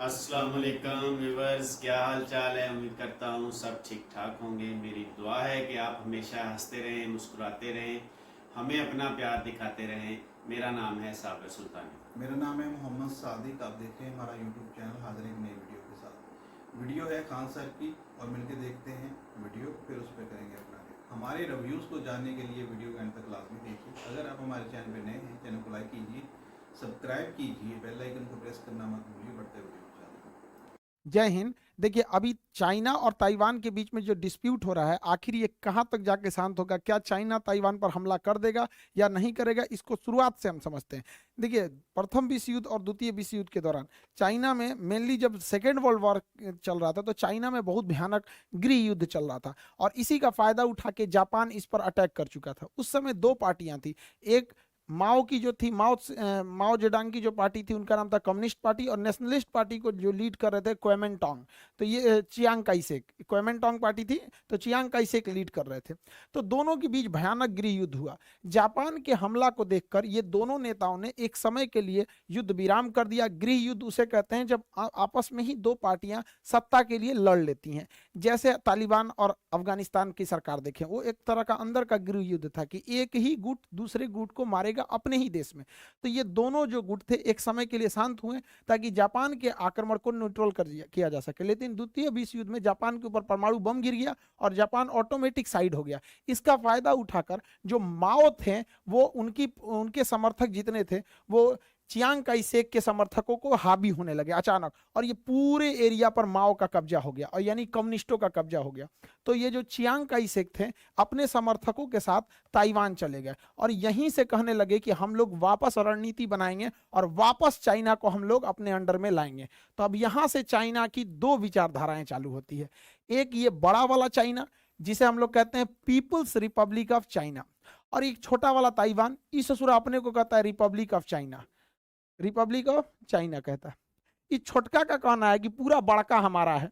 अस्सलाम वालेकुम व्यूअर्स, क्या हाल चाल है। उम्मीद करता हूँ सब ठीक ठाक होंगे। मेरी दुआ है कि आप हमेशा हंसते रहें, मुस्कुराते रहें, हमें अपना प्यार दिखाते रहें। मेरा नाम है साबिर सुल्तानी। मेरा नाम है मोहम्मद सादिक। आप देख रहे हैं हमारा यूट्यूब चैनल हाजिर एक नई वीडियो के साथ। वीडियो है खान सर की और मिलके देखते हैं वीडियो, फिर उस पर करेंगे अपना हमारे रिव्यूज़ को जानने के लिए वीडियो के अंत तक लाजमी देखिए। अगर आप हमारे चैनल पर नए हैं, चैनल को लाइक कीजिए, सब्सक्राइब कीजिए, बेल आइकन को प्रेस करना मत भूलिए। बढ़ते वीडियो को चालू। जय हिंद। देखिए, अभी चाइना और ताइवान के बीच में जो डिस्प्यूट हो रहा है, आखिर ये कहाँ तक जाके शांत होगा? क्या चाइना ताइवान पर हमला कर देगा या नहीं करेगा? इसको शुरुआत से हम समझते हैं। देखिए, प्रथम विश्व युद्ध और द्वितीय विश्व युद्ध के दौरान चाइना में मेनली जब सेकेंड वर्ल्ड वॉर चल रहा था, तो चाइना में बहुत भयानक गृह युद्ध चल रहा था और इसी का फायदा उठा के जापान इस पर अटैक कर चुका था। उस समय दो पार्टियां थी। एक माओ की जो थी, माओ जेडांग की जो पार्टी थी, उनका नाम था कम्युनिस्ट पार्टी, और नेशनलिस्ट पार्टी को जो लीड कर रहे थे क्वेमेंटोंग। तो ये चियांग काइसेक, क्वेमेंटोंग पार्टी थी, तो चियांग काइसेक लीड कर रहे थे। तो दोनों के बीच भयानक गृह युद्ध हुआ। जापान के हमला को देखकर ये दोनों नेताओं ने एक समय के लिए युद्ध विराम कर दिया। गृह युद्ध उसे कहते हैं जब आपस में ही दो पार्टियां सत्ता के लिए लड़ लेती हैं। जैसे तालिबान और अफगानिस्तान की सरकार देखें, वो एक तरह का अंदर का गृह युद्ध था कि एक ही गुट दूसरे गुट को मारेगा अपने ही देश में। तो ये दोनों जो गुट थे एक समय के लिए शांत हुए ताकि जापान के आक्रमण को न्यूट्रल किया जा सके। लेकिन द्वितीय विश्व युद्ध में जापान के ऊपर परमाणु बम गिर गया और जापान ऑटोमेटिक साइड हो गया। इसका फायदा उठाकर जो माओ थे, वो उनके समर्थक जितने थे, वो चियांग काई शेक के समर्थकों को हावी होने लगे अचानक, और ये पूरे एरिया पर माओ का कब्जा हो गया, और यानी कम्युनिस्टों का कब्जा हो गया। तो ये जो चियांग काई शेक थे, अपने समर्थकों के साथ ताइवान चले गए और यहीं से कहने लगे कि हम लोग वापस रणनीति बनाएंगे और वापस चाइना को हम लोग अपने अंडर में लाएंगे। तो अब यहां से चाइना की दो विचारधाराएं चालू होती है। एक ये बड़ा वाला चाइना, जिसे हम लोग कहते हैं पीपुल्स रिपब्लिक ऑफ चाइना, और एक छोटा वाला ताइवान, इस ससुरा अपने को कहता है Republic of China, Republic of China कहता है। इस छोटका का कहना है कि पूरा बड़का हमारा है,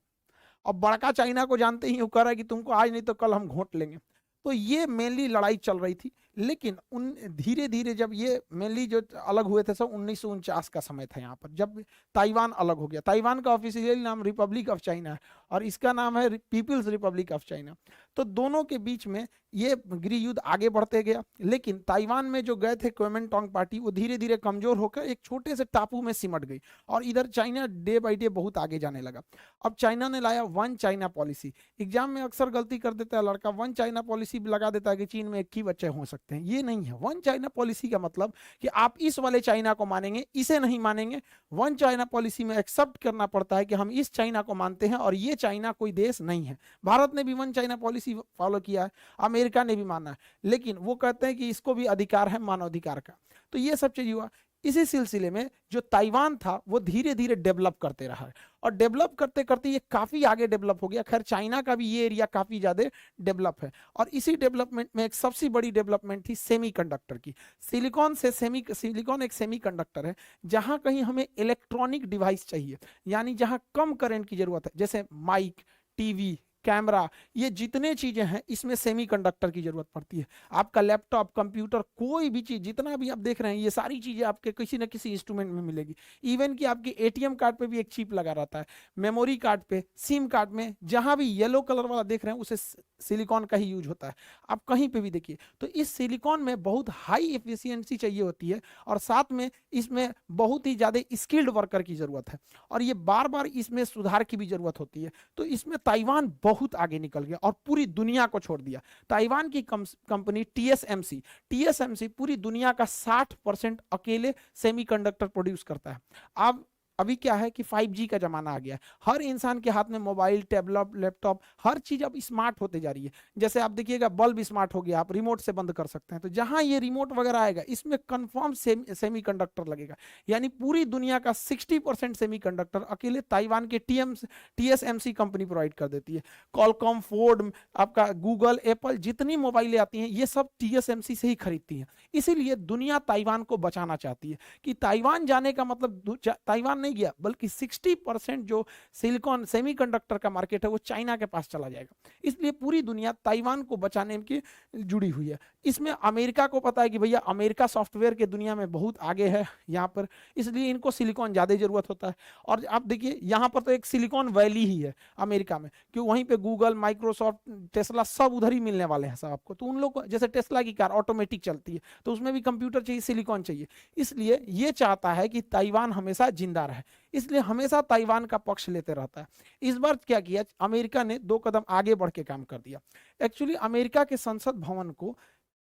और बड़का चाइना को जानते ही वो कह रहा है कि तुमको आज नहीं तो कल हम घोंट लेंगे। तो ये मेनली लड़ाई चल रही थी। लेकिन उन धीरे धीरे जब ये मेनली जो अलग हुए थे, सब 1949 का समय था यहाँ पर, जब ताइवान अलग हो गया। ताइवान का ऑफिशियल नाम रिपब्लिक ऑफ चाइना है और इसका नाम है पीपल्स रिपब्लिक ऑफ चाइना। तो दोनों के बीच में ये गृह युद्ध आगे बढ़ते गया। लेकिन ताइवान में जो गए थे क्वेमेंटोंग पार्टी, वो धीरे धीरे कमजोर होकर एक छोटे से टापू में सिमट गई और इधर चाइना डे बाई डे बहुत आगे जाने लगा। अब चाइना ने लाया वन चाइना पॉलिसी। एग्जाम में अक्सर गलती कर देता है लड़का, वन चाइना पॉलिसी लगा देता है कि चीन में एक ही बच्चे हो सकते हैं। ये नहीं है। वन चाइना पॉलिसी का मतलब कि आप इस वाले चाइना को मानेंगे, इसे नहीं मानेंगे। वन चाइना पॉलिसी में एक्सेप्ट करना पड़ता है कि हम इस चाइना को मानते हैं और ये चाइना कोई देश नहीं है। भारत ने भी वन चाइना पॉलिसी फॉलो किया है, अमेरिका ने भी माना है, लेकिन वो कहते हैं कि इसको भी अधिकार है मानवाधिकार का। तो ये सब चीज हुआ। इसी सिलसिले में जो ताइवान था वो धीरे धीरे डेवलप करते रहा है, और डेवलप करते करते ये काफी आगे डेवलप हो गया। खैर, चाइना का भी ये एरिया काफी ज्यादा डेवलप है, और इसी डेवलपमेंट में एक सबसे बड़ी डेवलपमेंट थी सेमीकंडक्टर की। सिलिकॉन एक सेमीकंडक्टर है। जहां कहीं हमें इलेक्ट्रॉनिक डिवाइस चाहिए, यानी जहां कम करंट की जरूरत है, जैसे माइक, टीवी, कैमरा, ये जितने चीजें हैं इसमें सेमीकंडक्टर की जरूरत पड़ती है। आपका लैपटॉप, कंप्यूटर, कोई भी चीज, जितना भी आप देख रहे हैं, ये सारी चीजें आपके किसी न किसी इंस्ट्रूमेंट में मिलेगी। इवन कि आपके एटीएम कार्ड पे भी एक चिप लगा रहता है, मेमोरी कार्ड पे, सिम कार्ड में, जहां भी येलो कलर वाला देख रहे हैं उसे सिलिकॉन का ही यूज होता है। आप कहीं पे भी देखिए तो इस सिलिकॉन में बहुत हाई एफिशिएंसी चाहिए होती है, और साथ में इसमें बहुत ही ज्यादा स्किल्ड वर्कर की जरूरत है, और ये बार बार इसमें सुधार की भी जरूरत होती है। तो इसमें ताइवान बहुत आगे निकल गया और पूरी दुनिया को छोड़ दिया। ताइवान की कंपनी टीएसएमसी पूरी दुनिया का 60% अकेले सेमीकंडक्टर प्रोड्यूस करता है। अब अभी क्या है कि 5G का जमाना आ गया है। हर इंसान के हाथ में मोबाइल, टैबलेट, लैपटॉप, हर चीज अब स्मार्ट होते जा रही है। जैसे आप देखिएगा, बल्ब स्मार्ट हो गया, आप रिमोट से बंद कर सकते हैं। तो जहां ये रिमोट वगैरह आएगा, इसमें कंफर्म सेमीकंडक्टर लगेगा। यानी पूरी दुनिया का 60% सेमीकंडक्टर अकेले ताइवान के टीएसएमसी कंपनी प्रोवाइड कर देती है। कॉलकॉम, फोर्ड, आपका गूगल, एप्पल, जितनी मोबाइलें आती हैं ये सब टीएसएमसी से ही खरीदती हैं। इसीलिए दुनिया ताइवान को बचाना चाहती है कि ताइवान जाने का मतलब ताइवान नहीं गया, बल्कि 60% जो सिलिकॉन सेमीकंडक्टर का मार्केट है वो चाइना के पास चला जाएगा। इसलिए पूरी दुनिया ताइवान को बचाने की जुड़ी हुई है। इसमें अमेरिका को पता है कि भैया अमेरिका सॉफ्टवेयर के दुनिया में बहुत आगे है यहाँ पर, इसलिए इनको सिलिकॉन ज़्यादा ज़रूरत होता है। और आप देखिए यहाँ पर तो एक सिलिकॉन वैली ही है अमेरिका में, कि वहीं पे गूगल, माइक्रोसॉफ्ट, टेस्ला सब उधर ही मिलने वाले हैं सब आपको। तो उन लोग को, जैसे टेस्ला की कार ऑटोमेटिक चलती है तो उसमें भी कंप्यूटर चाहिए, सिलिकॉन चाहिए। इसलिए ये चाहता है कि ताइवान हमेशा जिंदा रहे, इसलिए हमेशा ताइवान का पक्ष लेते रहता है। इस बार क्या किया, अमेरिका ने 2 कदम आगे बढ़ के काम कर दिया। एक्चुअली अमेरिका के संसद भवन को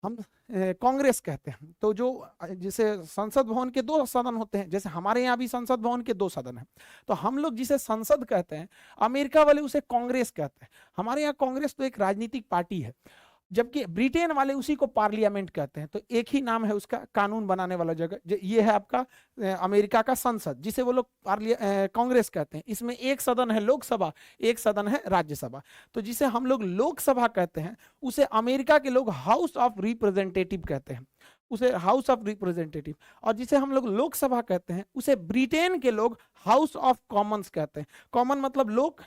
हम कांग्रेस कहते हैं। तो जो जिसे संसद भवन के 2 सदन होते हैं, जैसे हमारे यहाँ भी संसद भवन के 2 सदन हैं, तो हम लोग जिसे संसद कहते हैं, अमेरिका वाले उसे कांग्रेस कहते हैं। हमारे यहाँ कांग्रेस तो एक राजनीतिक पार्टी है, जबकि ब्रिटेन वाले उसी को पार्लियामेंट कहते हैं। तो एक ही नाम है उसका, कानून बनाने वाला जगह। ये है आपका अमेरिका का संसद, जिसे वो लोग कांग्रेस कहते हैं। इसमें एक सदन है लोकसभा, एक सदन है राज्यसभा। तो जिसे हम लोग लोकसभा कहते हैं, उसे अमेरिका के लोग हाउस ऑफ रिप्रेजेंटेटिव कहते हैं, उसे हाउस ऑफ रिप्रेजेंटेटिव। और जिसे हम लोग लोकसभा कहते हैं, उसे ब्रिटेन के लोग हाउस ऑफ कॉमन्स कहते हैं। कॉमन मतलब लोक,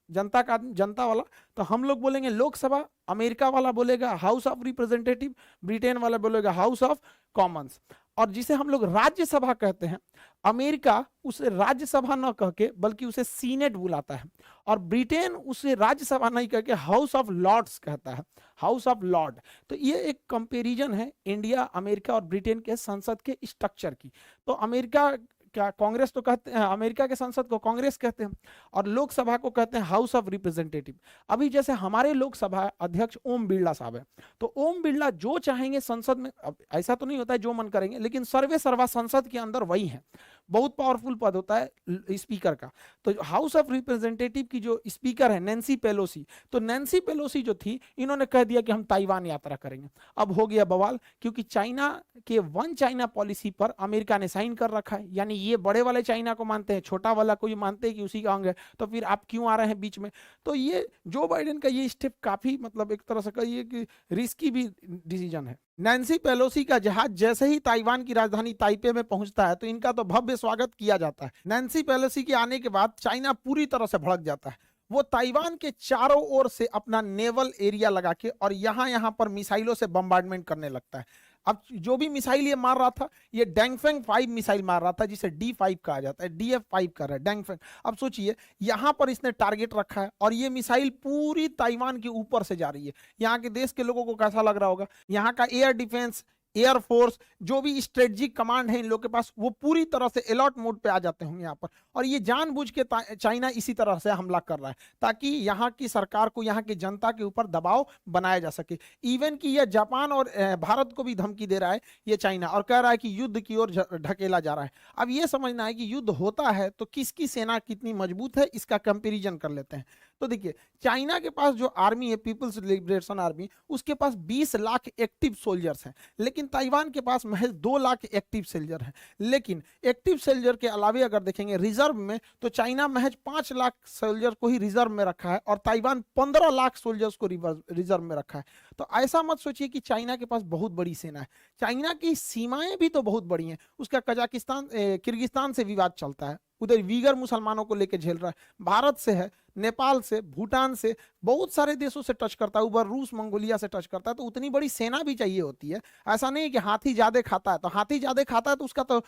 जनता का, जनता वाला। तो हम लोग बोलेंगे लोकसभा, अमेरिका वाला बोलेगा हाउस ऑफ रिप्रेजेंटेटिव, ब्रिटेन वाला बोलेगा हाउस ऑफ कॉमन्स। और जिसे हम लोग राज्यसभा कहते हैं, अमेरिका उसे राज्यसभा न कह के बल्कि उसे सीनेट बुलाता है, और ब्रिटेन उसे राज्यसभा नहीं कह के हाउस ऑफ लॉर्ड्स कहता है, हाउस ऑफ लॉर्ड। तो ये एक कंपैरिजन है इंडिया, अमेरिका और ब्रिटेन के संसद के स्ट्रक्चर की। तो अमेरिका क्या कांग्रेस तो कहते हैं, अमेरिका के संसद को कांग्रेस कहते हैं, और लोकसभा को कहते हैं हाउस ऑफ रिप्रेजेंटेटिव। अभी जैसे हमारे लोकसभा अध्यक्ष ओम बिरला साहब है, तो ओम बिरला जो चाहेंगे संसद में, अब ऐसा तो नहीं होता है जो मन करेंगे, लेकिन सर्वे सर्वा संसद के अंदर वही है। बहुत पावरफुल पद होता है स्पीकर का। तो हाउस ऑफ रिप्रेजेंटेटिव की जो स्पीकर है नैन्सी पेलोसी, तो नैन्सी पेलोसी जो थी, इन्होंने कह दिया कि हम ताइवान यात्रा करेंगे। अब हो गया बवाल, क्योंकि चाइना के 1 चाइना पॉलिसी पर अमेरिका ने साइन कर रखा है। यानी ये बड़े वाले चाइना को मानते हैं, छोटा वाला को ये मानते हैं कि उसी का अंग है, तो फिर आप क्यों आ रहे हैं बीच में। तो ये जो बाइडेन का ये स्टेप काफी मतलब एक तरह से कहिए कि रिस्की भी डिसीजन है। नैन्सी पेलोसी का जहाज जैसे ही ताइवान की राजधानी ताइपे में पहुंचता है, तो इनका तो भव्य स्वागत किया जाता है। नैन्सी पेलोसी के आने के बाद चाइना पूरी तरह से भड़क जाता है। वो ताइवान के चारों ओर से अपना नेवल एरिया लगा के और यहाँ पर मिसाइलों से बम्बार्डमेंट करने लगता है। अब जो भी मिसाइल ये मार रहा था, ये डैंगफेंग 5 मिसाइल मार रहा था, जिसे D5 कहा जाता है, DF5 कर रहा है डैंगफेंग। अब सोचिए यहाँ पर इसने टारगेट रखा है और ये मिसाइल पूरी ताइवान के ऊपर से जा रही है। यहाँ के देश के लोगों को कैसा लग रहा होगा। यहाँ का एयर डिफेंस, एयरफोर्स, जो भी स्ट्रेटजिक कमांड है इन लोग के पास, वो पूरी तरह से अलर्ट मोड पे आ जाते होंगे यहाँ पर। और ये जानबूझ के चाइना इसी तरह से हमला कर रहा है ताकि यहाँ की सरकार को, यहाँ की जनता के ऊपर दबाव बनाया जा सके। इवन कि यह जापान और भारत को भी धमकी दे रहा है ये चाइना, और कह रहा है कि युद्ध की ओर ढकेला जा रहा है। अब ये समझना है कि युद्ध होता है तो किसकी सेना कितनी मजबूत है, इसका कंपेरिजन कर लेते हैं। तो देखिए, चाइना के पास जो आर्मी है, पीपल्स लिबरेशन आर्मी, उसके पास 20 लाख एक्टिव सोल्जर्स हैं, लेकिन ताइवान के पास महज 2 लाख एक्टिव सोल्जर हैं। लेकिन एक्टिव सोल्जर के अलावे अगर देखेंगे रिजर्व में, तो चाइना महज 5 लाख सोल्जर को ही रिजर्व में रखा है और ताइवान 15 लाख सोल्जर्स को रिजर्व में रखा है। तो ऐसा मत सोचिए कि चाइना के पास बहुत बड़ी सेना है। चाइना की सीमाएं भी तो बहुत बड़ी हैं। उसका कजाकिस्तान, किर्गिस्तान से विवाद चलता है, उधर वीगर मुसलमानों को लेकर झेल रहा है। भारत से है, नेपाल से, भूटान से, बहुत सारे देशों से टच करता है, ऊपर रूस, मंगोलिया से टच करता है। तो उतनी बड़ी सेना भी चाहिए होती है। ऐसा नहीं कि हाथी ज्यादा खाता है, तो हाथी ज्यादा खाता है तो उसका तो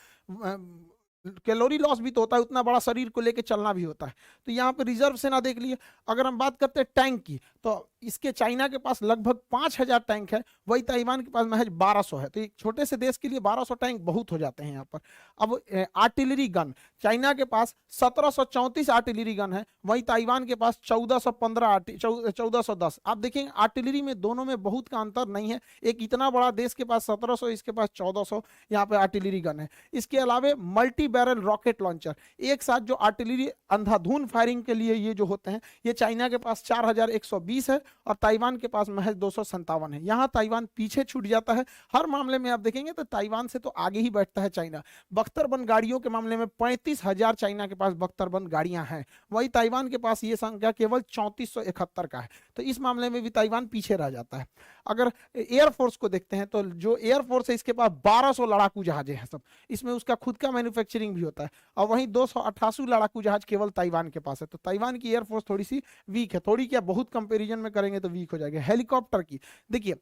कैलोरी लॉस भी तो होता है, उतना बड़ा शरीर को लेके चलना भी होता है। तो यहाँ पे रिजर्व सेना देख लिए। अगर हम बात करते हैं टैंक की, तो इसके चाइना के पास लगभग 5000 टैंक है, वही ताइवान के पास महज 1200 है। तो एक छोटे से देश के लिए 1200 टैंक बहुत हो जाते हैं यहाँ पर। अब आर्टिलरी गन, चाइना के पास 1734 आर्टिलरी गन है, वही ताइवान के पास 1410। आप देखेंगे आर्टिलरी में दोनों में बहुत का अंतर नहीं है। एक इतना बड़ा देश के पास 1700, इसके पास 1400 यहाँ पे आर्टिलरी गन है। इसके अलावा मल्टी बैरल रॉकेट लॉन्चर, एक साथ जो आर्टिलरी अंधाधुंध फायरिंग के लिए ये जो होते हैं, ये चाइना के पास 4120 है और ताइवान के पास महज 257 है। यहाँ ताइवान पीछे छूट जाता है। हर मामले में आप देखेंगे तो ताइवान से तो आगे ही बैठता है चाइना। बख्तरबंद गाड़ियों के मामले में 35,000 चाइना के पास बख्तरबंद गाड़ियां हैं, वही ताइवान के पास ये संख्या केवल 3471 का है। तो इस मामले में भी ताइवान पीछे रह जाता है। अगर एयरफोर्स को देखते हैं तो जो एयरफोर्स है इसके पास 1200 लड़ाकू जहाजें हैं सब, इसमें उसका खुद का मैन्युफैक्चरिंग भी होता है। और वहीं 288 लड़ाकू जहाज केवल ताइवान के पास है। तो ताइवान की एयरफोर्स थोड़ी सी वीक है, थोड़ी क्या बहुत कंपेरिजन में करेंगे तो वीक हो जाएगी। हेलीकॉप्टर की देखिए,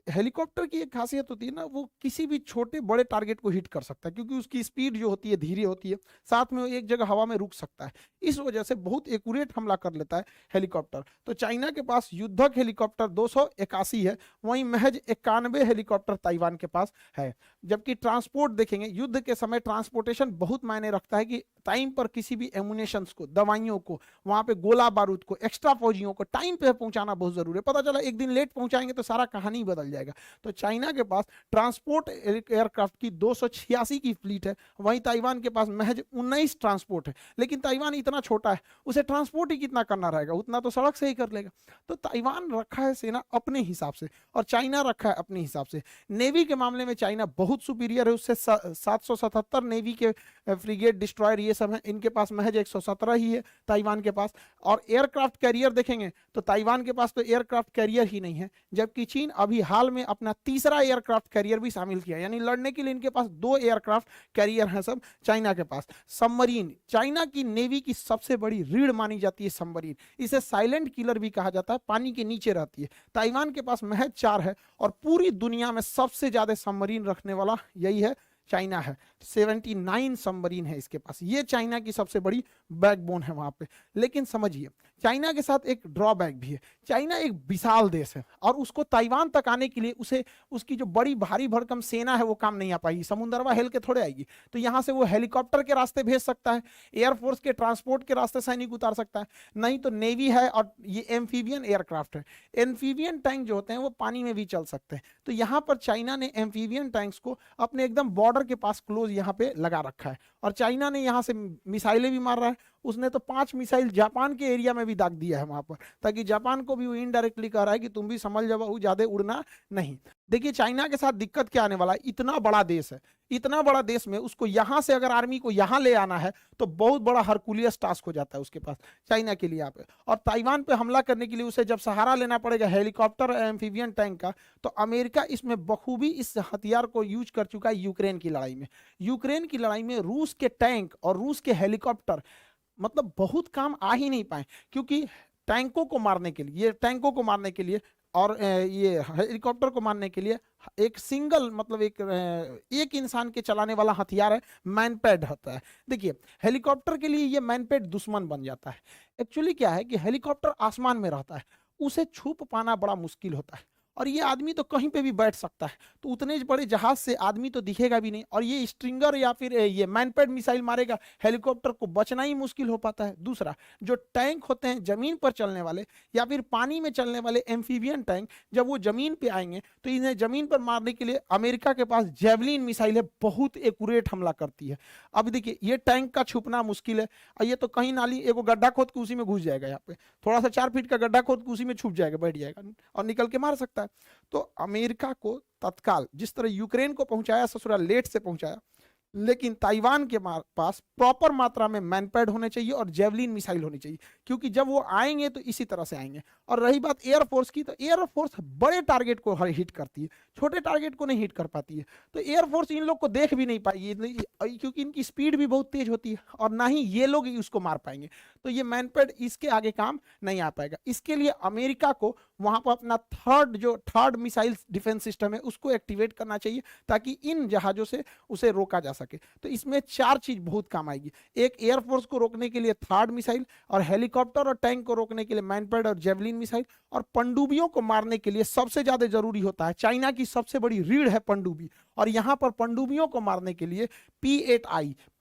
हेलीकॉप्टर की एक खासियत होती है ना, वो किसी भी छोटे बड़े टारगेट को हिट कर सकता है, क्योंकि उसकी स्पीड जो होती है धीरे होती है, साथ में वो एक जगह हवा में रुक सकता है, इस वजह से बहुत एक्यूरेट हमला कर लेता है हेलीकॉप्टर। तो चाइना के पास युद्धक हेलीकॉप्टर 281 है, वहीं महज 91 हेलीकॉप्टर ताइवान के पास है। जबकि ट्रांसपोर्ट देखेंगे, युद्ध के समय ट्रांसपोर्टेशन बहुत मायने रखता है कि टाइम पर किसी भी एमुनेशंस को, दवाइयों को, वहां पे गोला बारूद को, एक्स्ट्रा फौजियों को टाइम पे पहुंचाना बहुत जरूरी है। पता चला एक दिन लेट पहुंचाएंगे तो सारा कहानी बदल जाएगा। तो चाइना के पास ट्रांसपोर्ट एयरक्राफ्ट की 286 की फ्लीट है, वहीं ताइवान के पास महज 19 ट्रांसपोर्ट है। लेकिन ताइवान इतना छोटा है, उसे ट्रांसपोर्ट ही कितना करना रहेगा, उतना तो सड़क से ही कर लेगा। तो ताइवान रखा है सेना अपने हिसाब से और चाइना रखा है अपने हिसाब से। नेवी के मामले में चाइना बहुत सुपीरियर है, उससे 777 नेवी के फ्रिगेट, डिस्ट्रॉयर ये सब है, इनके पास महज 117 ही है ताइवान के पास। और एयरक्राफ्ट कैरियर देखेंगे तो ताइवान के पास तो एयरक्राफ्ट कैरियर ही नहीं है, जबकि चीन अभी हाल में अपना तीसरा एयरक्राफ्ट कैरियर भी शामिल किया, यानी लड़ने के लिए इनके पास 2 एयरक्राफ्ट कैरियर हैं सब चाइना के पास। सबमरीन, चाइना की नेवी की सबसे बड़ी रीढ़ मानी जाती है सबमरीन, इसे साइलेंट किलर भी कहा जाता है, पानी के नीचे रहती है। ताइवान के पास महज 4 है और पूरी दुनिया में सबसे ज्यादा सबमरीन रखने वाला यही है, चाइना है। 79 सबमरीन है इसके पास, ये चाइना की सबसे बड़ी बैकबोन है वहां पे। लेकिन समझिए, चाइना के साथ एक ड्रॉबैक भी है। चाइना एक विशाल देश है और उसको ताइवान तक आने के लिए उसे उसकी जो बड़ी भारी भरकम सेना है वो काम नहीं आ पाएगी, समुद्रवा हेल के थोड़े आएगी। तो यहाँ से वो हेलीकॉप्टर के रास्ते भेज सकता है, एयरफोर्स के ट्रांसपोर्ट के रास्ते सैनिक उतार सकता है, नहीं तो नेवी है और ये एम्फीबियन एयरक्राफ्ट है। एम्फीबियन टैंक जो होते हैं वो पानी में भी चल सकते हैं। तो यहाँ पर चाइना ने एम्फीबियन टैंक्स को अपने एकदम बॉर्डर के पास क्लोज यहाँ पे लगा रखा है और चाइना ने यहाँ से मिसाइलें भी मार रहा है। उसने तो 5 मिसाइल जापान के एरिया में भी दाग दिया है वहां पर, ताकि जापान को भी वो इनडायरेक्टली कह रहा है कि तुम भी समझ जाओ, ज्यादा उड़ना नहीं। देखिए चाइना के साथ दिक्कत क्या आने वाला है, इतना बड़ा देश है, इतना बड़ा देश में उसको यहां से अगर आर्मी को यहां ले आना है तो बहुत बड़ा हरकुलियस टास्क हो जाता है उसके पास, चाइना के लिए यहाँ पे। और ताइवान पे हमला करने के लिए उसे जब सहारा लेना पड़ेगा हेलीकॉप्टर और एम्फीबियन टैंक का, तो अमेरिका इसमें बखूबी इस हथियार को यूज कर चुका है यूक्रेन की लड़ाई में। यूक्रेन की लड़ाई में रूस के टैंक और रूस के हेलीकॉप्टर मतलब बहुत काम आ ही नहीं पाए, क्योंकि टैंकों को मारने के लिए, ये टैंकों को मारने के लिए और ये हेलीकॉप्टर को मारने के लिए एक सिंगल मतलब एक इंसान के चलाने वाला हथियार है, मैनपैड होता है। देखिए हेलीकॉप्टर के लिए ये मैनपैड दुश्मन बन जाता है। एक्चुअली क्या है कि हेलीकॉप्टर आसमान में रहता है, उसे छुप पाना बड़ा मुश्किल होता है और ये आदमी तो कहीं पे भी बैठ सकता है, तो उतने बड़े जहाज से आदमी तो दिखेगा भी नहीं और ये स्ट्रिंगर या फिर ये मैनपैड मिसाइल मारेगा, हेलीकॉप्टर को बचना ही मुश्किल हो पाता है। दूसरा, जो टैंक होते हैं जमीन पर चलने वाले या फिर पानी में चलने वाले एम्फीबियन टैंक, जब वो जमीन पे आएंगे तो इन्हें जमीन पर मारने के लिए अमेरिका के पास जेवलिन मिसाइल है, बहुत एक्यूरेट हमला करती है। अब देखिए ये टैंक का छुपना मुश्किल है और ये तो कहीं नाली एगो गड्ढा खोद के उसी में घुस जाएगा, यहाँ पे थोड़ा सा 4 फीट का गड्ढा खोद के उसी में छुप जाएगा, बैठ जाएगा और निकल के मार सकता है। तो अमेरिका को तत्काल जिस तरह यूक्रेन को पहुंचाया, ससुरा लेट से पहुंचाया, लेकिन ताइवान के पास प्रॉपर मात्रा में मैनपैड होने चाहिए और जेवलिन मिसाइल होनी चाहिए, क्योंकि जब वो आएंगे तो इसी तरह से आएंगे। और रही बात एयरफोर्स की, तो एयरफोर्स बड़े टारगेट को हिट करती है, छोटे टारगेट को नहीं हिट कर पाती है। तो एयरफोर्स इन लोग को देख भी नहीं पाएगी, क्योंकि इनकी स्पीड भी बहुत तेज होती है और ना ही ये लोग उसको मार पाएंगे। तो ये मैनपैड इसके आगे काम नहीं आ पाएगा। इसके लिए अमेरिका को वहां पर अपना थर्ड मिसाइल डिफेंस सिस्टम है उसको एक्टिवेट करना चाहिए, ताकि इन जहाजों से उसे रोका जा सके। तो इसमें 4 चीज बहुत काम आएगी। एक, एयरफोर्स को रोकने के लिए थर्ड मिसाइल, और हेलीकॉप्टर और टैंक को रोकने के लिए मैनपैड और जेवलिन मिसाइल, और पनडुब्बियों को मारने के लिए सबसे ज्यादा जरूरी होता है, चाइना की सबसे बड़ी रीढ़ है पनडुब्बी, और यहां पर पनडुब्बियों को मारने के लिए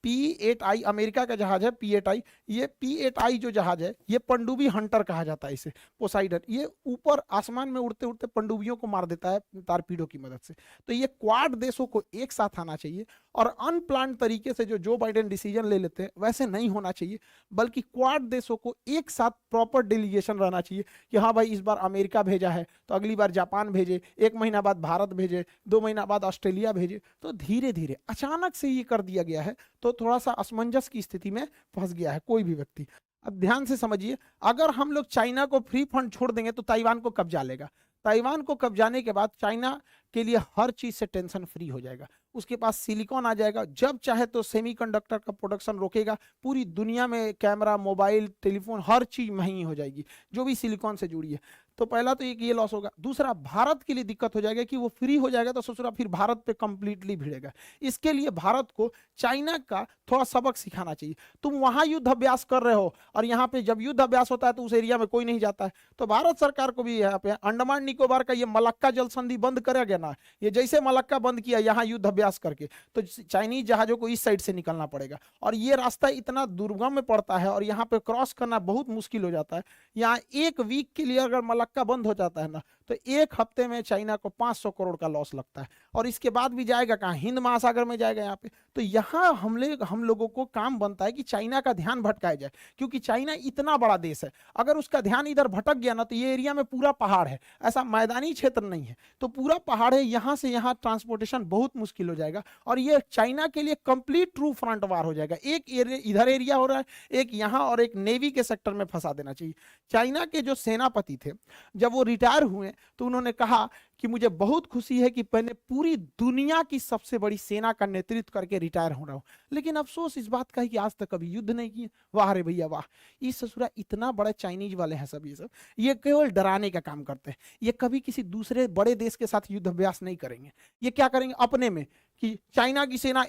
P-8I अमेरिका का जहाज है। P-8I जो जहाज है ये पनडुब्बी हंटर कहा जाता है इसे, पोसाइडन। ये ऊपर आसमान में उड़ते उड़ते पनडुब्बियों को मार देता है टारपीडो की मदद से। तो ये क्वाड देशों को एक साथ आना चाहिए और अनप्लान्ड तरीके से जो बाइडेन डिसीजन ले लेते हैं वैसे नहीं होना चाहिए, बल्कि क्वाड देशों को एक साथ प्रॉपर डेलीगेशन रहना चाहिए कि हाँ भाई इस बार अमेरिका भेजा है तो अगली बार जापान भेजे, 1 महीना बाद भारत भेजे, 2 महीना बाद ऑस्ट्रेलिया भेजे। तो धीरे धीरे अचानक से ये कर दिया गया है तो थोड़ा सा असमंजस की स्थिति में फंस गया है कोई भी व्यक्ति। अब ध्यान से समझिए, अगर हम लोग चाइना को फ्री फंड छोड़ देंगे तो ताइवान को कब्जा लेगा। ताइवान को कब्जाने के बाद चाइना के लिए हर चीज से टेंशन फ्री हो जाएगा। उसके पास सिलिकॉन आ जाएगा, जब चाहे तो सेमीकंडक्टर का प्रोडक्शन रोकेगा। पूरी दुनिया में कैमरा, मोबाइल, टेलीफोन, हर चीज महंगी हो जाएगी जो भी सिलिकॉन से जुड़ी है। तो पहला तो एक ये लॉस होगा। दूसरा, भारत के लिए दिक्कत हो जाएगा कि वो फ्री हो जाएगा तो ससुरा फिर भारत पे कंप्लीटली भिड़ेगा। इसके लिए भारत को चाइना का थोड़ा सबक सिखाना चाहिए। तुम वहां युद्ध अभ्यास कर रहे हो और यहाँ पे जब युद्ध अभ्यास होता है तो उस एरिया में कोई नहीं जाता है। तो भारत सरकार को भी यहाँ पे अंडमान निकोबार का ये मलक्का जल संधि बंद करेगा ना, ये जैसे मलक्का बंद किया यहाँ युद्ध अभ्यास करके, तो चाइनीज जहाजों को इस साइड से निकलना पड़ेगा। और ये रास्ता इतना दुर्गम में पड़ता है और यहाँ पे क्रॉस करना बहुत मुश्किल हो जाता है। यहाँ एक वीक के लिए अगर मलक्का बंद हो जाता है ना, तो एक हफ्ते में चाइना को 500 करोड़ का लॉस लगता है। और इसके बाद भी जाएगा कहाँ? हिंद महासागर में जाएगा यहाँ पे। तो यहाँ हम लोगों को काम बनता है कि चाइना का ध्यान भटकाया जाए, क्योंकि चाइना इतना बड़ा देश है, अगर उसका ध्यान इधर भटक गया ना तो ये एरिया में पूरा पहाड़ है, ऐसा मैदानी क्षेत्र नहीं है, तो पूरा पहाड़ है, यहाँ से यहाँ ट्रांसपोर्टेशन बहुत मुश्किल हो जाएगा। और ये चाइना के लिए कंप्लीट ट्रू फ्रंट वार हो जाएगा। एक इधर एरिया हो रहा है, एक यहाँ, और एक नेवी के सेक्टर में फंसा देना चाहिए। चाइना के जो सेनापति थे, जब वो रिटायर हुए तो उन्होंने कहा कि मुझे बहुत खुशी है कि मैंने पूरी दुनिया की सबसे बड़ी सेना का नेतृत्व करके रिटायर हो रहा हूं, लेकिन अफसोस इस बात का है कि आज तक कभी युद्ध नहीं किए। वाह रे भैया वाह, ये ससुरा इतना बड़ा चाइनीज वाले हैं सब, ये केवल डराने का काम करते हैं। ये कभी किसी दूसरे बड़े देश के साथ युद्ध अभ्यास नहीं करेंगे। ये क्या करेंगे अपने में, कि चाइना की सेना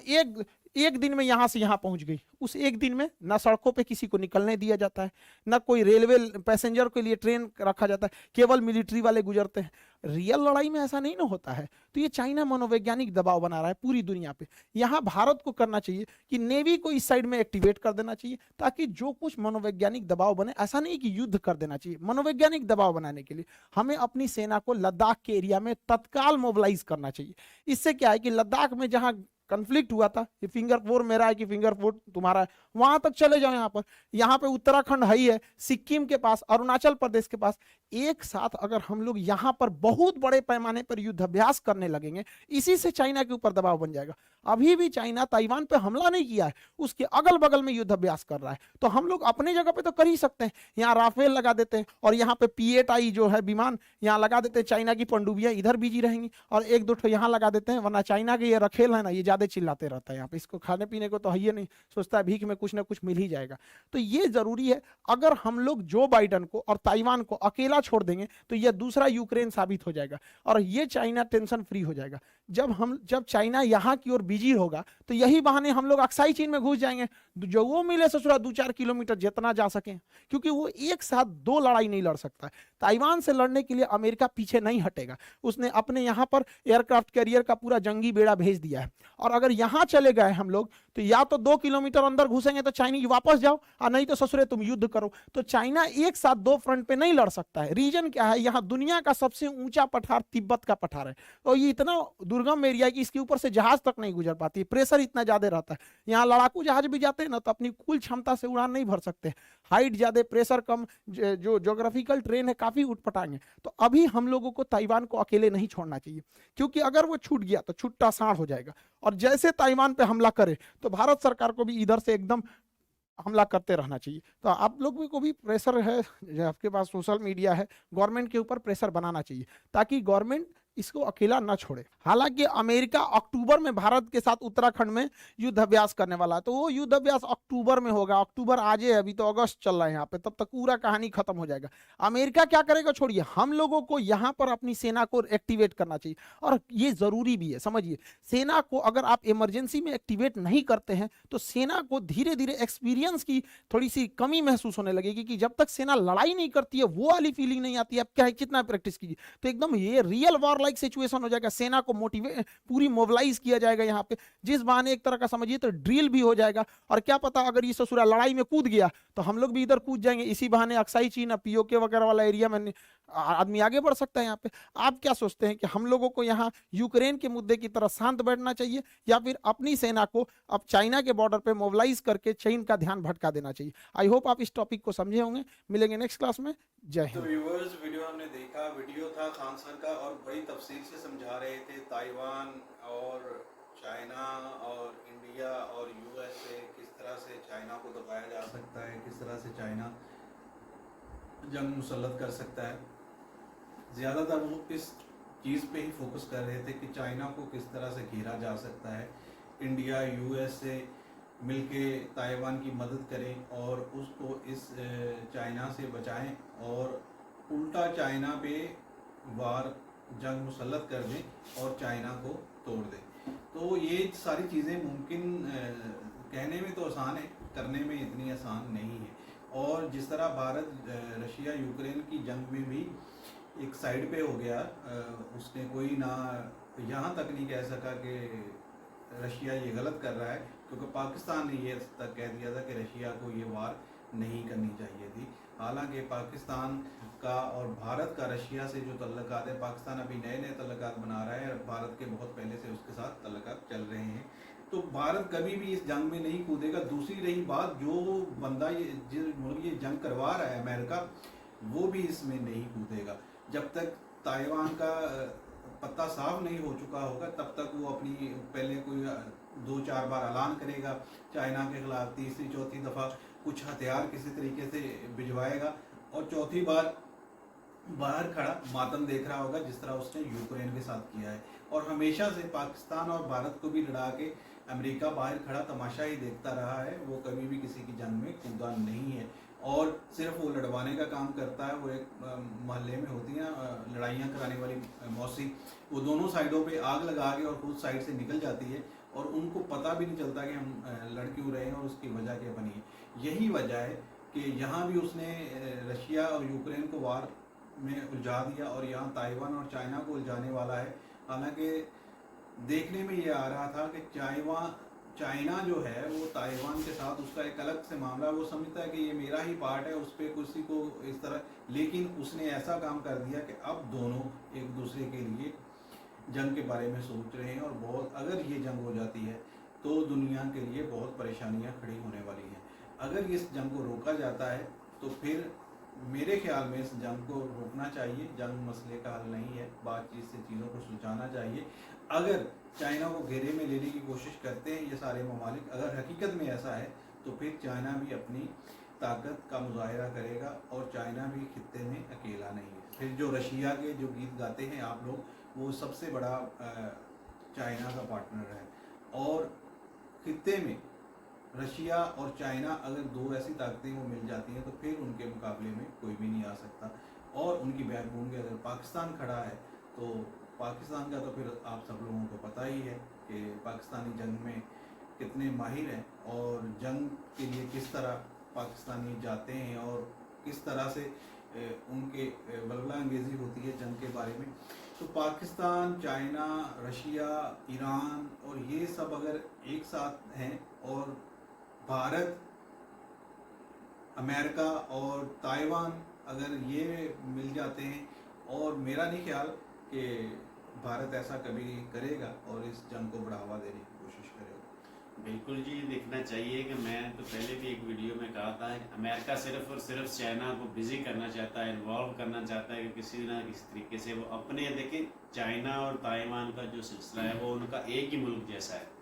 एक दिन में यहां से यहां पहुंच गई, उस एक दिन में ना सड़कों पे किसी को निकलने दिया जाता है, ना कोई रेलवे पैसेंजर के लिए ट्रेन रखा जाता है, केवल मिलिट्री वाले गुजरते हैं। रियल लड़ाई में ऐसा नहीं ना होता है। तो ये चाइना मनोवैज्ञानिक दबाव बना रहा है पूरी दुनिया पे। यहाँ भारत को करना चाहिए कि नेवी को इस साइड में एक्टिवेट कर देना चाहिए, ताकि जो कुछ मनोवैज्ञानिक दबाव बने, ऐसा नहीं कि युद्ध कर देना चाहिए, मनोवैज्ञानिक दबाव बनाने के लिए हमें अपनी सेना को लद्दाख के एरिया में तत्काल मोबिलाइज करना चाहिए। इससे क्या है कि लद्दाख में जहां कन्फ्लिक्ट हुआ था, ये फिंगर 4 मेरा है कि फिंगर 4 तुम्हारा है, वहां तक चले जाओ। यहाँ पे उत्तराखंड है ही है, सिक्किम के पास, अरुणाचल प्रदेश के पास। एक साथ अगर हम लोग यहाँ पर बहुत बड़े पैमाने पर युद्ध अभ्यास करने लगेंगे, इसी से चाइना के ऊपर दबाव बन जाएगा। अभी भी चाइना ताइवान पे हमला नहीं किया है, उसके अगल बगल में युद्ध अभ्यास कर रहा है। तो हम लोग अपने जगह पे तो कर ही सकते हैं, यहाँ राफेल लगा देते हैं और यहाँ पे P-8I जो है विमान यहाँ लगा देते हैं, चाइना की पनडुब्बियां इधर बिजी रहेंगी, और एक दो ठो यहाँ लगा देते हैं। वरना चाइना के ये रखेल है ना, ये ज्यादा चिल्लाते रहता है यहाँ पे, इसको खाने पीने को तो है ही नहीं, सोचता है भीख में कुछ ना कुछ मिल ही जाएगा। तो ये जरूरी है, अगर हम लोग जो बाइडन को और ताइवान को अकेला छोड़ देंगे तो यह दूसरा यूक्रेन साबित हो जाएगा और ये चाइना टेंशन फ्री हो जाएगा। जब चाइना यहाँ की ओर बिजी होगा तो यही बहाने हम लोग अक्साई चीन में घुस जाएंगे, जो वो मिले ससुरा 2-4 किलोमीटर जितना जा सके, क्योंकि वो एक साथ दो लड़ाई नहीं लड़ सकता है। ताइवान से लड़ने के लिए अमेरिका पीछे नहीं हटेगा, उसने अपने यहाँ पर एयरक्राफ्ट कैरियर का पूरा जंगी बेड़ा भेज दिया है। और अगर यहाँ चले गए हम लोग तो या तो 2 किलोमीटर अंदर घुसेंगे तो चाइनीज वापस जाओ, और नहीं तो ससुरे तुम युद्ध करो। तो चाइना एक साथ दो फ्रंट पे नहीं लड़ सकता है। रीजन क्या है, यहाँ दुनिया का सबसे ऊंचा पठार तिब्बत का पठार है, और ये इतना दुर्गम एरिया है कि इसके ऊपर से जहाज तक नहीं गुजर पाती, प्रेशर इतना ज्यादा रहता है। यहाँ लड़ाकू जहाज भी जाते हैं ना तो अपनी कुल क्षमता से उड़ान नहीं भर सकते, हाइट ज्यादा, प्रेशर कम, जो ज्योग्राफिकल ट्रेन है काफी उठपटांगे। तो अभी हम लोगों को ताइवान को अकेले नहीं छोड़ना चाहिए, क्योंकि अगर वो छूट गया तो छुट्टा साढ़ हो जाएगा। और जैसे ताइवान पे हमला करे तो भारत सरकार को भी इधर से एकदम हमला करते रहना चाहिए। तो आप लोगों को भी प्रेशर है, आपके पास सोशल मीडिया है, गवर्नमेंट के ऊपर प्रेशर बनाना चाहिए ताकि गवर्नमेंट इसको अकेला न छोड़े। हालांकि अमेरिका अक्टूबर में भारत के साथ उत्तराखंड में युद्ध अभ्यास करने वाला है, तो वो युद्ध अभ्यास अक्टूबर में होगा। अक्टूबर आज है, अभी तो अगस्त चल रहा है यहाँ पे, तब तक पूरा कहानी खत्म हो जाएगा। अमेरिका क्या करेगा छोड़िए, हम लोगों को यहाँ पर अपनी सेना को एक्टिवेट करना चाहिए, और ये जरूरी भी है। समझिए, सेना को अगर आप इमरजेंसी में एक्टिवेट नहीं करते हैं तो सेना को धीरे धीरे एक्सपीरियंस की थोड़ी सी कमी महसूस होने लगेगी, कि जब तक सेना लड़ाई नहीं करती है वो वाली फीलिंग नहीं आती है। आप क्या कितना प्रैक्टिस कीजिए, तो एकदम ये रियल वॉर लाइक सिचुएशन हो जाएगा। सेना को मोटिवेट पूरी मोबिलाइज किया जाएगा यहाँ पे, जिस बहाने एक तरह का समझिए तो ड्रिल भी हो जाएगा। और क्या पता अगर ये ससुरा लड़ाई में कूद गया तो हम लोग भी इधर कूद जाएंगे, इसी बहाने अक्साई चीन, पीओके वगैरह वाला एरिया में आदमी आगे बढ़ सकता है यहाँ पे। आप क्या सोचते हैं कि हम लोगों को यहाँ यूक्रेन के मुद्दे की तरह शांत बैठना चाहिए, या फिर अपनी सेना को अब चाइना के बॉर्डर पे मोबिलाइज करके चीन का ध्यान भटका देना चाहिए? आई होप आप इस टॉपिक को समझे होंगे। मिलेंगे नेक्स्ट क्लास में। जय तो हिंद। व्यूअर्स, वीडियो हमने देखा, वीडियो था खान सर का, और बड़ी तफसील से समझा रहे थे ताइवान और चाइना और इंडिया और यूएसए, किस तरह से चाइना को दबाया जा सकता है, किस तरह से चाइना जंग मुसल्लत कर सकता है। ज़्यादातर वो इस चीज़ पे ही फोकस कर रहे थे कि चाइना को किस तरह से घेरा जा सकता है, इंडिया यूएस से मिलके ताइवान की मदद करें और उसको इस चाइना से बचाएं और उल्टा चाइना पे वार जंग मुसल्लत कर दें और चाइना को तोड़ दें। तो ये सारी चीज़ें मुमकिन कहने में तो आसान है, करने में इतनी आसान नहीं है। और जिस तरह भारत रशिया यूक्रेन की जंग में भी एक साइड पे हो गया, उसने कोई ना यहाँ तक नहीं कह सका कि रशिया ये गलत कर रहा है, क्योंकि पाकिस्तान ने ये तक कह दिया था कि रशिया को ये वार नहीं करनी चाहिए थी। हालांकि पाकिस्तान का और भारत का रशिया से जो तल्लुकात है, पाकिस्तान अभी नए नए तल्लुकात बना रहा है, भारत के बहुत पहले से उसके साथ तल्लुकात चल रहे हैं। तो भारत कभी भी इस जंग में नहीं कूदेगा। दूसरी रही बात, जो बंदा ये जिस मुल्क ये जंग करवा रहा है अमेरिका, वो भी इसमें नहीं कूदेगा। जब तक ताइवान का पत्ता साफ नहीं हो चुका होगा तब तक वो अपनी पहले कोई 2-4 बार ऐलान करेगा चाइना के खिलाफ, तीसरी चौथी दफ़ा कुछ हथियार किसी तरीके से भिजवाएगा और चौथी बार बाहर खड़ा मातम देख रहा होगा, जिस तरह उसने यूक्रेन के साथ किया है। और हमेशा से पाकिस्तान और भारत को भी लड़ा के अमेरिका बाहर खड़ा तमाशा ही देखता रहा है, वो कभी भी किसी की जंग में कूदा नहीं है और सिर्फ वो लड़वाने का काम करता है। वो एक मोहल्ले में होती हैं लड़ाइयाँ कराने वाली मौसी, वो दोनों साइडों पे आग लगा के और खुद साइड से निकल जाती है और उनको पता भी नहीं चलता कि हम लड़ क्यों रहे हैं और उसकी वजह क्या बनी है। यही वजह है कि यहाँ भी उसने रशिया और यूक्रेन को वार में उलझा दिया और यहाँ ताइवान और चाइना को उलझाने वाला है। हालांकि देखने में ये आ रहा था कि चाइना जो है वो ताइवान के साथ उसका एक अलग से मामला, वो समझता है कि ये मेरा ही पार्ट है, उस पर किसी को इस तरह, लेकिन उसने ऐसा काम कर दिया कि अब दोनों एक दूसरे के लिए जंग के बारे में सोच रहे हैं और बहुत, अगर ये जंग हो जाती है तो दुनिया के लिए बहुत परेशानियां खड़ी होने वाली हैं। अगर इस जंग को रोका जाता है तो फिर मेरे ख्याल में इस जंग को रोकना चाहिए। जंग मसले का हल नहीं है, बातचीत से चीज़ों को सुलझाना चाहिए। अगर चाइना को घेरे में लेने की कोशिश करते हैं ये सारे ममालिक, अगर हकीकत में ऐसा है तो फिर चाइना भी अपनी ताकत का मुजाहिरा करेगा और चाइना भी खित्ते में अकेला नहीं है। फिर जो रशिया के जो गीत गाते हैं आप लोग, वो सबसे बड़ा चाइना का पार्टनर है और खित्ते में रशिया और चाइना अगर दो ऐसी ताकतें वो मिल जाती हैं तो फिर उनके मुकाबले में कोई भी नहीं आ सकता। और उनकी बैकबोन के अगर पाकिस्तान खड़ा है तो पाकिस्तान का तो फिर आप सब लोगों को पता ही है कि पाकिस्तानी जंग में कितने माहिर हैं और जंग के लिए किस तरह पाकिस्तानी जाते हैं और किस तरह से उनके बलबला अंगेज़ी होती है जंग के बारे में। तो पाकिस्तान, चाइना, रशिया, ईरान और ये सब अगर एक साथ हैं और भारत, अमेरिका और ताइवान अगर ये मिल जाते हैं, और मेरा नहीं ख्याल कि भारत ऐसा कभी करेगा और इस जंग को बढ़ावा देने की कोशिश करेगा। बिल्कुल जी, देखना चाहिए कि मैं तो पहले भी एक वीडियो में कहा था कि अमेरिका सिर्फ और सिर्फ चाइना को बिजी करना चाहता है, इन्वॉल्व करना चाहता है कि किसी ना किसी तरीके से वो अपने, देखें चाइना और ताइवान का जो सिलसिला है वो उनका एक ही मुल्क जैसा है।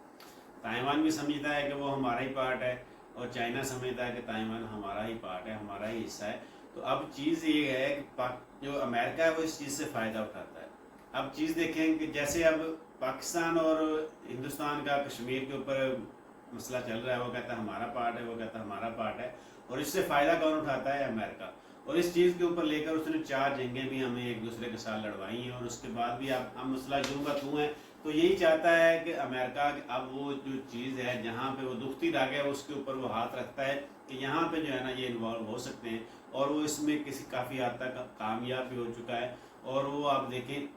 ताइवान भी समझता है कि वो हमारा ही पार्ट है और चाइना समझता है कि ताइवान हमारा ही पार्ट है, हमारा ही हिस्सा है। तो अब चीज़ ये है कि जो अमेरिका है वो इस चीज़ से फ़ायदा उठाता है। अब चीज़ देखें कि जैसे अब पाकिस्तान और हिंदुस्तान का कश्मीर के ऊपर मसला चल रहा है, वो कहता है हमारा पार्ट है, वो कहता है हमारा पार्ट है, और इससे फ़ायदा कौन उठाता है? अमेरिका। और इस चीज़ के ऊपर लेकर उसने 4 जंगें भी हमें एक दूसरे के साथ लड़वाई हैं और उसके बाद भी अब मसला यूँ का तू है। तो यही चाहता है कि अमेरिका अब वो जो चीज़ है जहाँ पे वो दुखती रह गया उसके ऊपर वो हाथ रखता है कि यहाँ पे जो है ना ये इन्वॉल्व हो सकते हैं, और वो इसमें किसी काफ़ी हद तक कामयाब भी हो चुका है। और वो आप देखें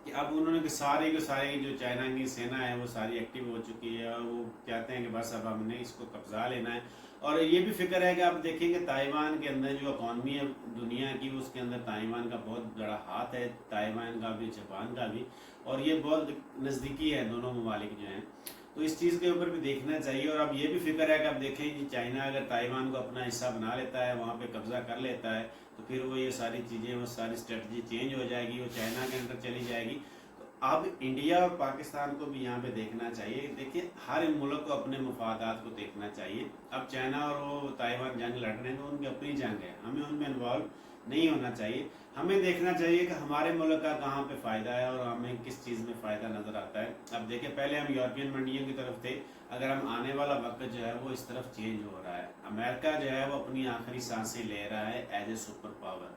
कि अब उन्होंने सारे के सारे जो चाइना की सेना है वो सारी एक्टिव हो चुकी है और वो चाहते हैं कि बस अब हमने इसको कब्जा लेना है। और ये भी फिक्र है कि आप देखेंगे ताइवान के अंदर जो इकॉनमी है दुनिया की, उसके अंदर ताइवान का बहुत बड़ा हाथ है, ताइवान का भी, जापान का भी, और ये बहुत नज़दीकी है दोनों ममालिक जो हैं। तो इस चीज़ के ऊपर भी देखना चाहिए। और अब ये भी फिक्र है कि अब देखें कि चाइना अगर ताइवान को अपना हिस्सा बना लेता है, वहाँ पे कब्जा कर लेता है, तो फिर वो ये सारी चीज़ें, वो सारी स्ट्रेटजी चेंज हो जाएगी, वो चाइना के अंदर चली जाएगी। तो अब इंडिया और पाकिस्तान को भी यहाँ पे देखना चाहिए। देखिए हर मुल्क को अपने मफादात को देखना चाहिए। अब चाइना और वो ताइवान जंग लड़ रहे हैं तो उनकी अपनी जंग है, हमें उनमें इन्वॉल्व नहीं होना चाहिए। हमें देखना चाहिए कि हमारे मुल्क का कहाँ पे फ़ायदा है और हमें किस चीज़ में फ़ायदा नज़र आता है। अब देखिए पहले हम यूरोपियन मंडियों की तरफ थे, अगर हम आने वाला वक्त जो है वो इस तरफ चेंज हो रहा है। अमेरिका जो है वो अपनी आखिरी सांसें ले रहा है एज ए सुपर पावर।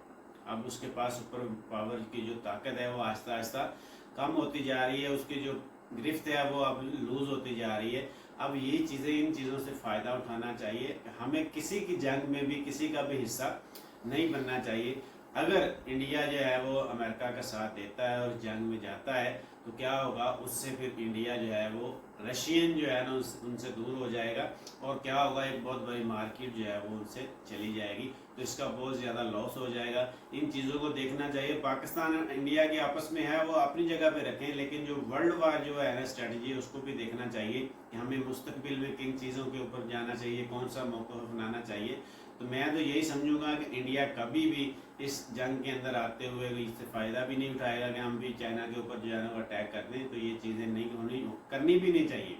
अब उसके पास सुपर पावर की जो ताकत है वो आहिस्ता आहिस्ता कम होती जा रही है, उसकी जो गिरफ्त है वो अब लूज होती जा रही है। अब ये चीज़ें, इन चीज़ों से फ़ायदा उठाना चाहिए। हमें किसी की जंग में भी किसी का भी हिस्सा नहीं बनना चाहिए। अगर इंडिया जो है वो अमेरिका का साथ देता है और जंग में जाता है तो क्या होगा, उससे फिर इंडिया जो है वो रशियन जो है ना उनसे दूर हो जाएगा और क्या होगा, एक बहुत बड़ी मार्केट जो है वो उनसे चली जाएगी, तो इसका बहुत ज़्यादा लॉस हो जाएगा। इन चीज़ों को देखना चाहिए। पाकिस्तान और इंडिया के आपस में है वो अपनी जगह पे रखें, लेकिन जो वर्ल्ड वार जो है ना स्ट्रेटजी, उसको भी देखना चाहिए कि हमें मुस्तकबिल में किन चीज़ों के ऊपर जाना चाहिए, कौन सा मौका अपनाना चाहिए। तो मैं तो यही समझूंगा कि इंडिया कभी भी इस जंग के अंदर आते हुए इससे फ़ायदा भी नहीं उठाएगा कि हम भी चाइना के ऊपर जो है ना वो अटैक कर दें। तो ये चीज़ें नहीं करनी भी नहीं चाहिए,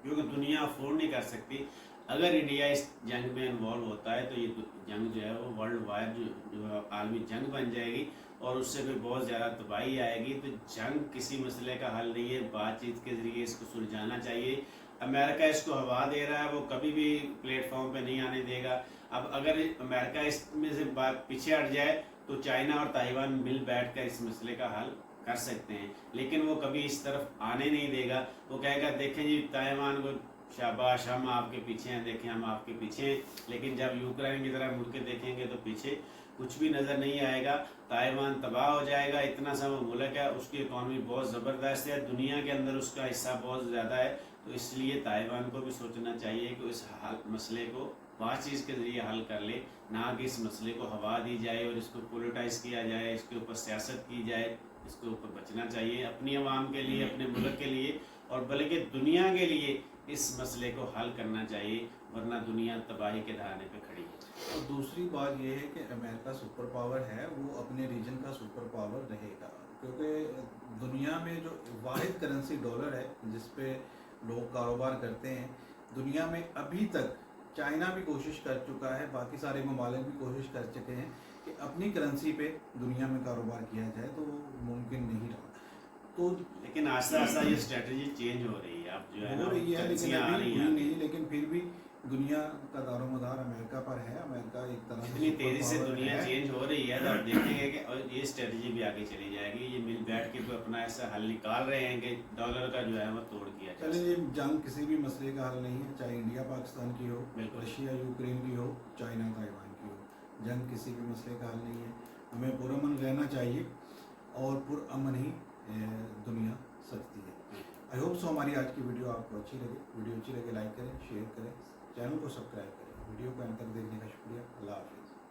क्योंकि दुनिया अफोर्ड नहीं कर सकती। अगर इंडिया इस जंग में इन्वॉल्व होता है तो ये जंग जो है वो वर्ल्ड वार जो आलमी जंग बन जाएगी और उससे फिर बहुत ज़्यादा तबाही आएगी। तो जंग किसी मसले का हल नहीं है, बातचीत के ज़रिए इसको सुलझाना चाहिए। अमेरिका इसको हवा दे रहा है, वो कभी भी प्लेटफॉर्म पे नहीं आने देगा। अब अगर अमेरिका इसमें से बात पीछे हट जाए तो चाइना और ताइवान मिल बैठकर इस मसले का हल कर सकते हैं, लेकिन वो कभी इस तरफ आने नहीं देगा। वो कहेगा देखें जी ताइवान को शाबाश, हम आपके पीछे हैं, देखें हम आपके पीछे हैं, लेकिन जब यूक्रेन की तरह मुड़ के देखेंगे तो पीछे कुछ भी नज़र नहीं आएगा। ताइवान तबाह हो जाएगा। इतना सा वो मुल्क है, उसकी इकॉनमी बहुत ज़बरदस्त है, दुनिया के अंदर उसका हिस्सा बहुत ज़्यादा है। तो इसलिए ताइवान को भी सोचना चाहिए कि इस मसले को बातचीत के ज़रिए हल कर ले, ना कि इस मसले को हवा दी जाए और इसको पोलिटाइज किया जाए, इसके ऊपर सियासत की जाए। इसके ऊपर बचना चाहिए अपनी आवाम के लिए, अपने मुल्क के लिए और बल्कि दुनिया के लिए इस मसले को हल करना चाहिए, वरना दुनिया तबाही के दहाने पे खड़ी है। और दूसरी बात यह है कि अमेरिका सुपर पावर है, वो अपने रीजन का सुपर पावर रहेगा, क्योंकि दुनिया में जो वाहिद करेंसी डॉलर है जिस पे लोग कारोबार करते हैं, दुनिया में अभी तक चाइना भी कोशिश कर चुका है, बाकी सारे ममालिक भी कोशिश कर चुके हैं कि अपनी करेंसी पे दुनिया में कारोबार किया जाए, तो वो मुमकिन नहीं रहा। तो लेकिन आस्ता आस्ता ये स्ट्रेटजी चेंज हो रही है, अब जो है हो रही है, लेकिन currency आ अभी रही हुई हैं। नहीं। लेकिन फिर भी दुनिया का दारोमदार अमेरिका पर है। अमेरिका एक तरह इतनी सुपर तेजी से पावर दुनिया है। चेंज हो रही है तो आप देखेंगे कि और ये स्ट्रेटजी भी आगे चली जाएगी। ये मिल बैठ के तो अपना ऐसा हल निकाल रहे हैं कि डॉलर का जो है वो तोड़ किया जाए। चलिए, ये जंग किसी भी मसले का हल नहीं है, चाहे इंडिया पाकिस्तान की हो, बिल्कुल। रशिया यूक्रेन की हो, चाइना ताइवान की हो, जंग किसी भी मसले का हल नहीं है। हमें पुरअमन रहना चाहिए और पुरअमन ही दुनिया सकती है। आई होप सो हमारी आज की वीडियो आपको अच्छी लगे। वीडियो अच्छी लगे लाइक करें, शेयर करें, चैनल को सब्सक्राइब करें। वीडियो को अंत तक देखने का शुक्रिया। अल्लाह हाफिज़।